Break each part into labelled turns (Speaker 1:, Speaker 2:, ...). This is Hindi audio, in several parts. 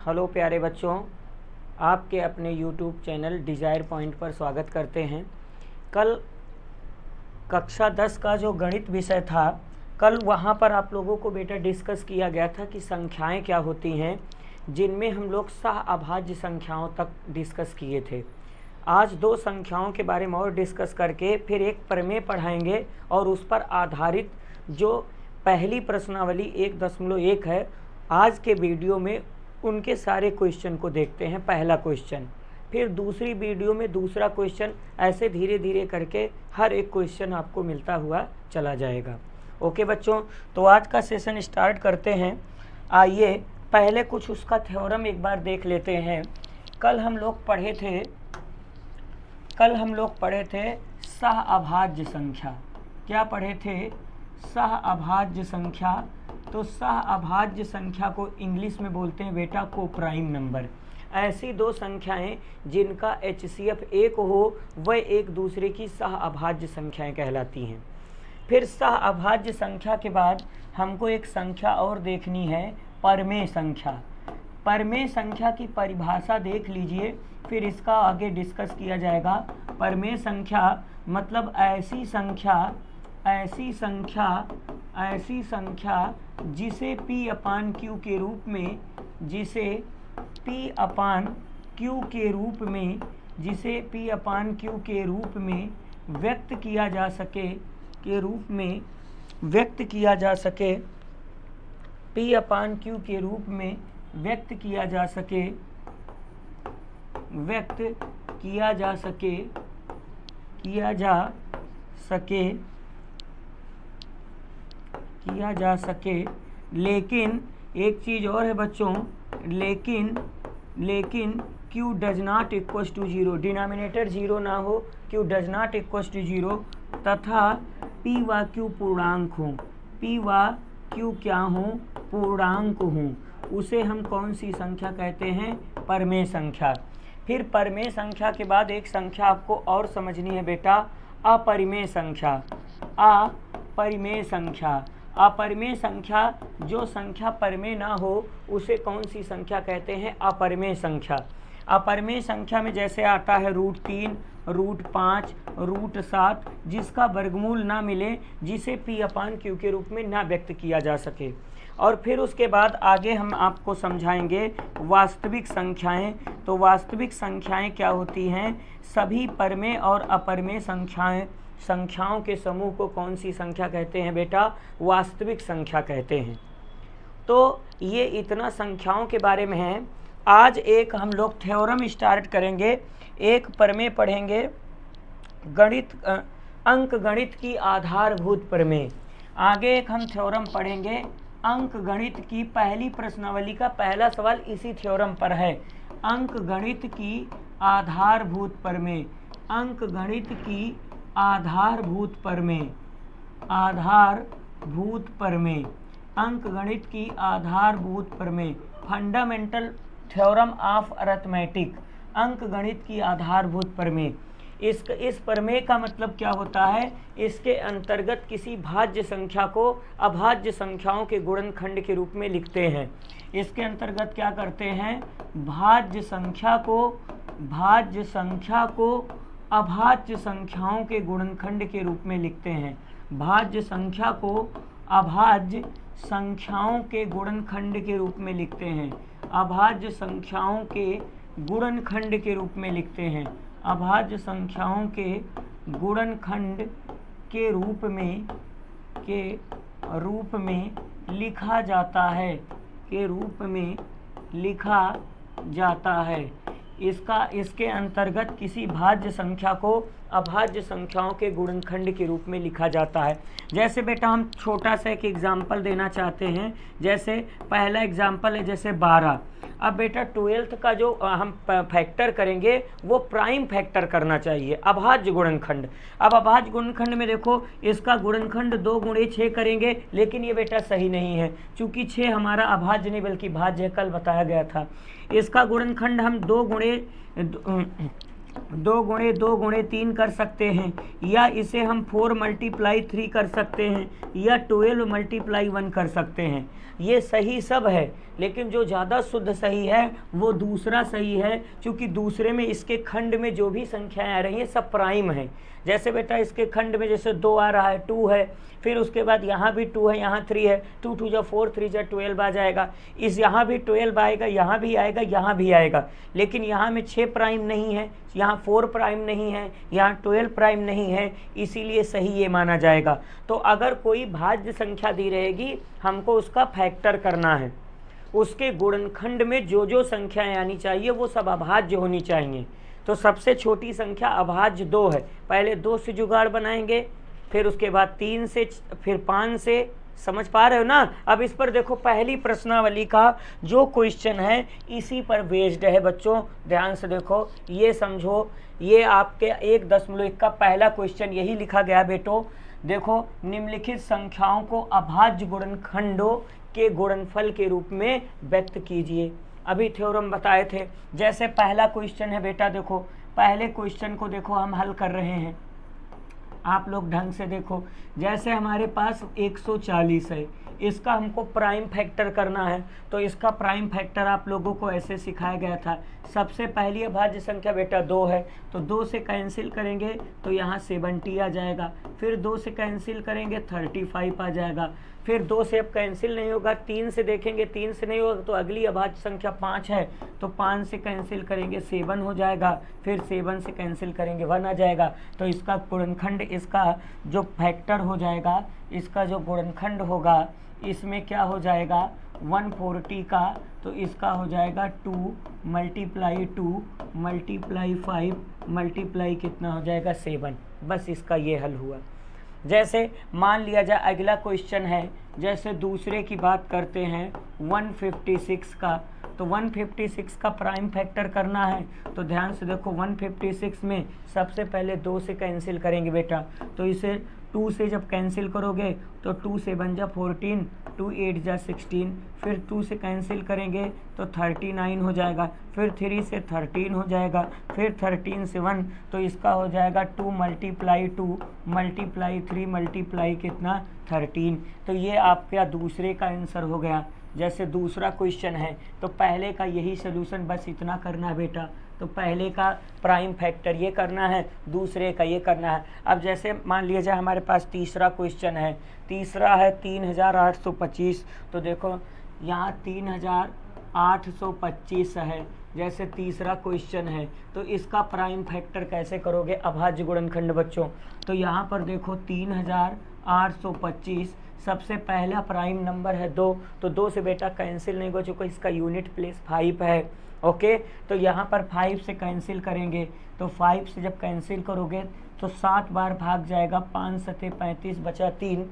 Speaker 1: हेलो प्यारे बच्चों, आपके अपने यूट्यूब चैनल डिज़ायर पॉइंट पर स्वागत करते हैं। कल कक्षा 10 का जो गणित विषय था, कल वहाँ पर आप लोगों को बेटा डिस्कस किया गया था कि संख्याएं क्या होती हैं, जिनमें हम लोग सह अभाज्य संख्याओं तक डिस्कस किए थे। आज दो संख्याओं के बारे में और डिस्कस करके फिर एक प्रमेय पढ़ाएंगे और उस पर आधारित जो पहली प्रश्नावली 1.1 है, आज के वीडियो में उनके सारे क्वेश्चन को देखते हैं। पहला क्वेश्चन, फिर दूसरी वीडियो में दूसरा क्वेश्चन, ऐसे धीरे धीरे करके हर एक क्वेश्चन आपको मिलता हुआ चला जाएगा। ओके बच्चों, तो आज का सेशन स्टार्ट करते हैं। आइए पहले कुछ उसका थ्योरम एक बार देख लेते हैं। कल हम लोग पढ़े थे सह अभाज्य संख्या। क्या पढ़े थे? सह अभाज्य संख्या। तो सह अभाज्य संख्या को इंग्लिश में बोलते हैं बेटा को प्राइम नंबर। ऐसी दो संख्याएं जिनका HCF 1 हो, वह एक दूसरे की सह अभाज्य संख्याएं कहलाती हैं। फिर सह अभाज्य संख्या के बाद हमको एक संख्या और देखनी है, परमेय संख्या। परमेय संख्या की परिभाषा देख लीजिए, फिर इसका आगे डिस्कस किया जाएगा। परमेय संख्या मतलब ऐसी संख्या जिसे P/Q के रूप में व्यक्त किया जा सके लेकिन एक चीज़ और है बच्चों, लेकिन Q does not equal to 0, denominator 0 ना हो, Q does not equal to 0, तथा P व Q पूर्णांक हों। P व Q क्या हों? पूर्णांक हों। उसे हम कौन सी संख्या कहते हैं? परमेय संख्या। फिर परमेय संख्या के बाद एक संख्या आपको और समझनी है बेटा, अपरिमेय संख्या। अपरिमेय संख्या, जो संख्या परमेय ना हो उसे कौन सी संख्या कहते हैं? अपरिमेय संख्या। अपरिमेय संख्या में जैसे आता है √3, √5, √7, जिसका वर्गमूल ना मिले, जिसे P/Q के रूप में ना व्यक्त किया जा सके। और फिर उसके बाद आगे हम आपको समझाएंगे वास्तविक संख्याएं। तो वास्तविक संख्याएं क्या होती हैं? सभी परमेय और अपरिमेय संख्याओं के समूह को कौन सी संख्या कहते हैं बेटा? वास्तविक संख्या कहते हैं। तो ये इतना संख्याओं के बारे में है। आज एक हम लोग थ्योरम स्टार्ट करेंगे, एक प्रमेय पढ़ेंगे, अंक गणित की आधारभूत प्रमेय। आगे एक हम थ्योरम पढ़ेंगे, अंक गणित की पहली प्रश्नावली का पहला सवाल इसी थ्योरम पर है। अंक गणित की आधारभूत प्रमेय, अंक गणित की आधारभूत प्रमेय, अंक गणित की आधारभूत प्रमेय, फंडामेंटल थ्योरम ऑफ अरिथमेटिक, अंक गणित की आधारभूत प्रमेय। इस प्रमेय का मतलब क्या होता है? इसके अंतर्गत किसी भाज्य संख्या को अभाज्य संख्याओं के गुणनखंड के रूप में लिखते हैं। इसके अंतर्गत क्या करते हैं? भाज्य संख्या को अभाज्य संख्याओं के गुणनखंड के रूप में लिखते हैं। भाज्य संख्या को अभाज्य संख्याओं के गुणनखंड के रूप में लिखते हैं। अभाज्य संख्याओं के गुणनखंड के रूप में लिखते हैं। अभाज्य संख्याओं के गुणनखंड के रूप में लिखा जाता है। इसके अंतर्गत किसी भाज्य संख्या को अभाज्य संख्याओं के गुणनखंड के रूप में लिखा जाता है। जैसे बेटा हम छोटा सा एक एग्जाम्पल देना चाहते हैं। जैसे पहला एग्जाम्पल है जैसे 12। अब बेटा 12th का जो हम फैक्टर करेंगे वो प्राइम फैक्टर करना चाहिए, अभाज्य गुणनखंड। अब अभाज्य गुणनखंड में देखो, इसका गुणनखंड 2 × 6 करेंगे, लेकिन ये बेटा सही नहीं है, चूँकि 6 हमारा अभाज्य नहीं बल्कि भाज्य है, कल बताया गया था। इसका गुणनखंड हम 2 × 2 × 2 × 3 कर सकते हैं, या इसे हम 4 × 3 कर सकते हैं, या 12 × 1 कर सकते हैं। ये सही सब है, लेकिन जो ज़्यादा शुद्ध सही है वो दूसरा सही है, क्योंकि दूसरे में इसके खंड में जो भी संख्याएं आ रही हैं सब प्राइम है। जैसे बेटा इसके खंड में जैसे 2 आ रहा है, 2 है, फिर उसके बाद यहाँ भी 2 है, यहाँ 3 है, 2 2 4 3 12 आ जाएगा। इस यहाँ भी 12 आएगा, यहाँ भी आएगा, यहाँ भी आएगा, लेकिन यहाँ में 6 प्राइम नहीं है, यहाँ 4 प्राइम नहीं है, यहाँ 12 प्राइम नहीं है, इसीलिए सही ये माना जाएगा। तो अगर कोई भाज्य संख्या दी रहेगी, हमको उसका फैक्टर करना है, उसके गुणनखंड में जो जो संख्याएं आनी चाहिए वो सब अभाज्य होनी चाहिए। तो सबसे छोटी संख्या अभाज्य 2 है, पहले 2 से जुगाड़ बनाएंगे, फिर उसके बाद 3 से, फिर 5 से। समझ पा रहे हो ना? अब इस पर देखो, पहली प्रश्नावली का जो क्वेश्चन है इसी पर बेस्ड है बच्चों, ध्यान से देखो, ये समझो, ये आपके 1.1 का पहला क्वेश्चन यही लिखा गया बेटो। देखो, निम्नलिखित संख्याओं को अभाज्य गुणनखंडों के गुणनफल के रूप में व्यक्त कीजिए। अभी थ्योरम बताए थे। जैसे पहला क्वेश्चन है बेटा, देखो पहले क्वेश्चन को देखो हम हल कर रहे हैं, आप लोग ढंग से देखो। जैसे हमारे पास 140 है, इसका हमको प्राइम फैक्टर करना है, तो इसका प्राइम फैक्टर आप लोगों को ऐसे सिखाया गया था। सबसे पहली अभाज्य संख्या बेटा 2 है, तो 2 से कैंसिल करेंगे तो यहाँ 70 आ जाएगा, फिर 2 से कैंसिल करेंगे 35 आ जाएगा, फिर 2 से अब कैंसिल नहीं होगा, 3 से देखेंगे, 3 से नहीं होगा तो अगली अभाज्य संख्या 5 है, तो 5 से कैंसिल करेंगे 7 हो जाएगा, फिर 7 से कैंसिल करेंगे 1 आ जाएगा। तो इसका गुणनखंड, इसका जो फैक्टर हो जाएगा, इसका जो गुणनखंड होगा, इसमें क्या हो जाएगा 140 का, तो इसका हो जाएगा 2 × 2 × 5 मल्टीप्लाई कितना हो जाएगा 7। बस इसका ये हल हुआ। जैसे मान लिया जाए अगला क्वेश्चन है, जैसे दूसरे की बात करते हैं 156 का, तो 156 का प्राइम फैक्टर करना है, तो ध्यान से देखो 156 में सबसे पहले 2 से कैंसिल करेंगे बेटा, तो इसे 2 से जब कैंसिल करोगे तो 2 से बन जा 14, 2 8 जा 16, फिर 2 से कैंसिल करेंगे तो 39 हो जाएगा, फिर 3 से 13 हो जाएगा, फिर 13 से 1, तो इसका हो जाएगा 2 × 2 × 3 मल्टीप्लाई कितना 13। तो ये आपका दूसरे का आंसर हो गया। जैसे दूसरा क्वेश्चन है, तो पहले का यही सोल्यूशन, बस इतना करना है बेटा। तो पहले का प्राइम फैक्टर ये करना है, दूसरे का ये करना है। अब जैसे मान लिया जाए हमारे पास तीसरा क्वेश्चन है, तीसरा है 3825, तो देखो यहाँ 3825 है, जैसे तीसरा क्वेश्चन है, तो इसका प्राइम फैक्टर कैसे करोगे अभाज्य गुणनखंड बच्चों। तो यहाँ पर देखो 3825, सबसे पहला प्राइम नंबर है 2, तो 2 से बेटा कैंसिल नहीं हो चुका, इसका यूनिट प्लेस 5 है। ओके, तो यहाँ पर 5 से कैंसिल करेंगे, तो 5 से जब कैंसिल करोगे तो 7 बार भाग जाएगा, 5 7 35 बचा 3,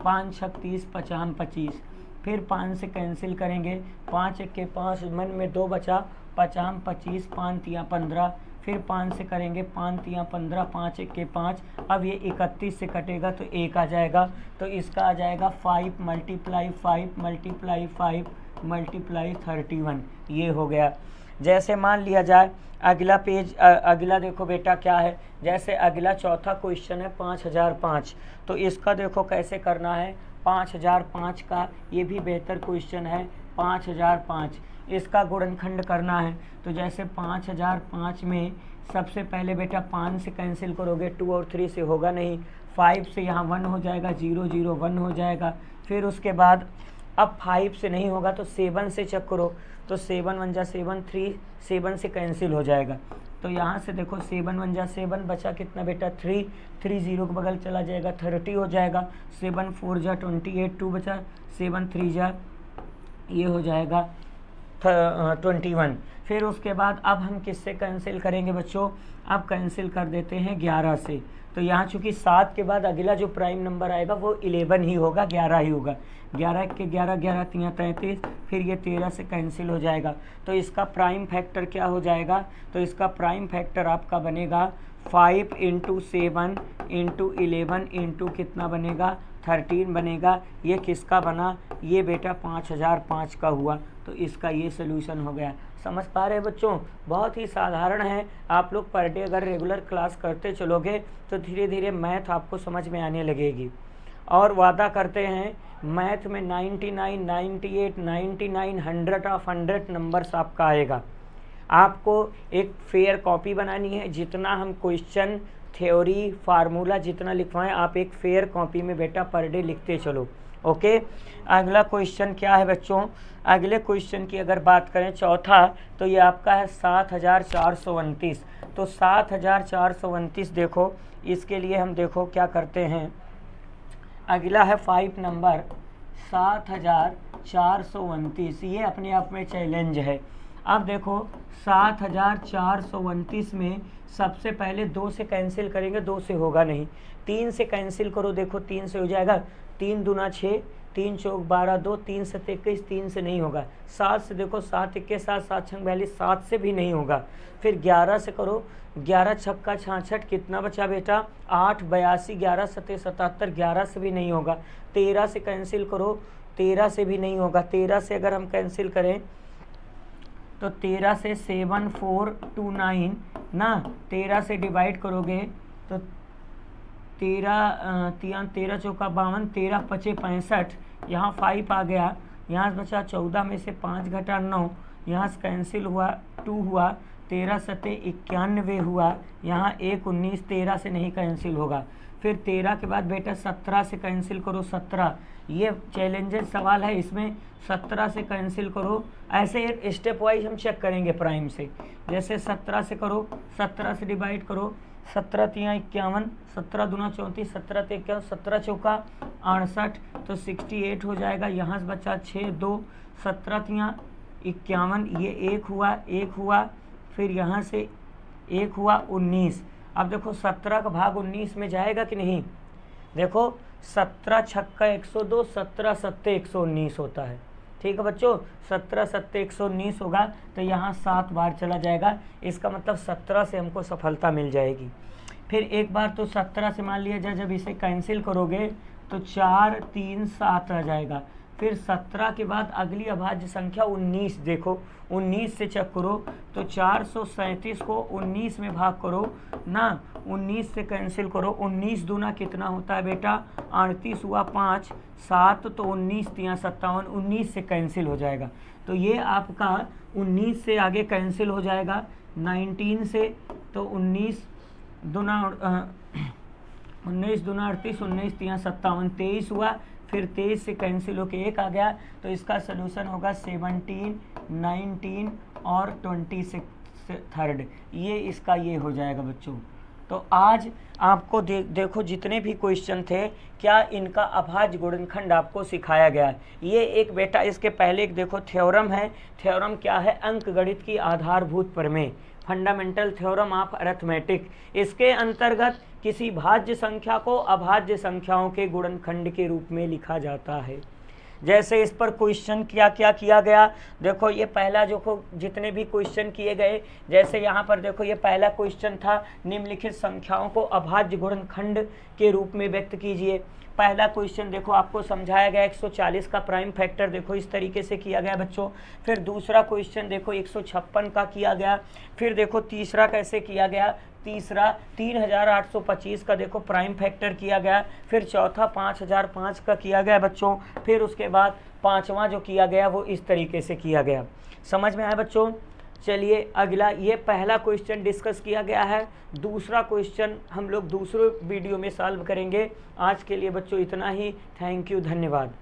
Speaker 1: 5 6 30 50 25, फिर 5 से कैंसिल करेंगे, 5 1 5, मन में 2 बचा, 50 25, 5 3 15, फिर 5 से करेंगे, 5 3 15, 5 1 5, अब ये 31 से कटेगा तो 1 आ जाएगा, तो इसका आ जाएगा 5 × 5 × 5 मल्टीप्लाई 31, ये हो गया। जैसे मान लिया जाए अगला पेज, अगला देखो बेटा क्या है, जैसे अगला चौथा क्वेश्चन है 5005, तो इसका देखो कैसे करना है। 5005 का ये भी बेहतर क्वेश्चन है, 5005 इसका गुणनखंड करना है। तो जैसे 5005 में सबसे पहले बेटा 5 से कैंसिल करोगे, 2 और 3 से होगा नहीं, 5 से यहाँ 1 हो जाएगा, 0 0 1 हो जाएगा, फिर उसके बाद अब 5 से नहीं होगा तो 7 से चेक करो, तो 7 1 जा 7, 3 7 से कैंसिल हो जाएगा, तो यहाँ से देखो 7 1 जा 7, बचा कितना बेटा 3, 3 0 के बगल चला जाएगा 30 हो जाएगा, 7 4 जा 28, 2 बचा, 7 3 जा ये हो जाएगा 21। फिर उसके बाद अब हम किससे कैंसिल करेंगे बच्चों, अब कैंसिल कर देते हैं 11 से। तो यहाँ चूँकि 7 के बाद अगला जो प्राइम नंबर आएगा वो 11 ही होगा, 11 ही होगा, 11 के 11, 11 3 33, फिर ये 13 से कैंसिल हो जाएगा। तो इसका प्राइम फैक्टर क्या हो जाएगा, तो इसका प्राइम फैक्टर आपका बनेगा 5 × 7 × 11 × कितना बनेगा 13 बनेगा। ये किसका बना, ये बेटा 5005 का हुआ, तो इसका ये सोल्यूशन हो गया। समझ पा रहे हैं बच्चों, बहुत ही साधारण है। आप लोग पर डे अगर रेगुलर क्लास करते चलोगे तो धीरे धीरे मैथ आपको समझ में आने लगेगी। और वादा करते हैं मैथ में 99, 98, 99, 100 ऑफ 100 नंबर्स आपका आएगा। आपको एक फेयर कॉपी बनानी है, जितना हम क्वेश्चन थ्योरी फार्मूला जितना लिखवाएं आप एक फेयर कॉपी में बेटा पर डे लिखते चलो। ओके, अगला क्वेश्चन क्या है बच्चों, अगले क्वेश्चन की अगर बात करें चौथा, तो ये आपका है 7429। तो 7429 देखो, इसके लिए हम देखो क्या करते हैं। अगला है 5 नंबर 7429, ये अपने आप में चैलेंज है। अब देखो 7429 में सबसे पहले 2 से कैंसिल करेंगे, 2 से होगा नहीं, 3 से कैंसिल करो, देखो 3 से हो जाएगा, 3 दूना 6, 3 चौक 12, 2, 3 से 21, 3 से नहीं होगा। 7 से देखो, 7 1 7, 7 6 42, 7 से भी नहीं होगा। फिर 11 से करो, 11 छक्का 66, कितना बचा बेटा 8, 82, 11 सत्ते 77, 11 से भी नहीं होगा। 13 से कैंसिल करो, 13 से भी नहीं होगा। 13 से अगर हम कैंसिल करें तो 13 से 7429 ना, 13 से डिवाइड करोगे तो 13 चौका 52, 13 पचे 65, यहाँ 5 आ गया, यहाँ बचा 14 में से 5 घटा 9, यहाँ से कैंसिल हुआ 2 हुआ, 13 सत्ते 91 हुआ, यहाँ 1 19, 13 से नहीं कैंसिल होगा। फिर 13 के बाद बेटा 17 से कैंसिल करो, 17, ये चैलेंजेस सवाल है, इसमें 17 से कैंसिल करो। ऐसे स्टेप वाइज हम चेक करेंगे प्राइम से। जैसे 17 से करो, 17 से डिवाइड करो, 17 तिया 51, 17 दूना 34, 17 ते 51, 17 चौका 68, तो 68 हो जाएगा। यहाँ से बचा 6 2, 17 तिया 51, ये 1 हुआ, 1 हुआ, फिर यहाँ से 1 हुआ 19। अब देखो 17 का भाग 19 में जाएगा कि नहीं, देखो 17 छक्का 102, 17 सत्ते 119 होता है। ठीक है बच्चों, 17 सत्ते 119 होगा, तो यहाँ 7 बार चला जाएगा, इसका मतलब 17 से हमको सफलता मिल जाएगी। फिर एक बार तो 17 से मान लिया जाए, जब इसे कैंसिल करोगे तो 4 3 7 आ जाएगा। फिर 17 के बाद अगली अभाज्य संख्या 19, देखो 19 से चेक करो तो 437 को 19 में भाग करो ना, 19 से कैंसिल करो, 19 दूना कितना होता है बेटा 38 हुआ, 5 7, तो 19 तिया 57, 19 से कैंसिल हो जाएगा। तो ये आपका 19 से आगे कैंसिल हो जाएगा 19 से, तो 19 दूना 38, 19 तिया 57, 23 हुआ, फिर 23 से कैंसिल होके 1 आ गया, तो इसका सोल्यूशन होगा 17, 19 और 23, ये इसका ये हो जाएगा बच्चों। तो आज आपको देखो जितने भी क्वेश्चन थे, क्या इनका अभाज्य गुणनखंड आपको सिखाया गया है। ये एक बेटा इसके पहले एक देखो थ्योरम है, थ्योरम क्या है, अंकगणित की आधारभूत प्रमेय, फंडामेंटल थ्योरम ऑफ अरिथमेटिक। इसके अंतर्गत किसी भाज्य संख्या को अभाज्य संख्याओं के गुणनखंड के रूप में लिखा जाता है। जैसे इस पर क्वेश्चन क्या क्या किया गया, देखो ये पहला जो जितने भी क्वेश्चन किए गए, जैसे यहाँ पर देखो ये पहला क्वेश्चन था, निम्नलिखित संख्याओं को अभाज्य गुणनखंड के रूप में व्यक्त कीजिए। पहला क्वेश्चन देखो आपको समझाया गया 140 का प्राइम फैक्टर, देखो इस तरीके से किया गया बच्चों। फिर दूसरा क्वेश्चन देखो 156 का किया गया। फिर देखो तीसरा कैसे किया गया, तीसरा 3825 का देखो प्राइम फैक्टर किया गया। फिर चौथा 5005 का किया गया बच्चों। फिर उसके बाद पांचवा जो किया गया वो इस तरीके से किया गया। समझ में आया बच्चों। चलिए अगला, ये पहला क्वेश्चन डिस्कस किया गया है, दूसरा क्वेश्चन हम लोग दूसरे वीडियो में सॉल्व करेंगे। आज के लिए बच्चों इतना ही। थैंक यू, धन्यवाद।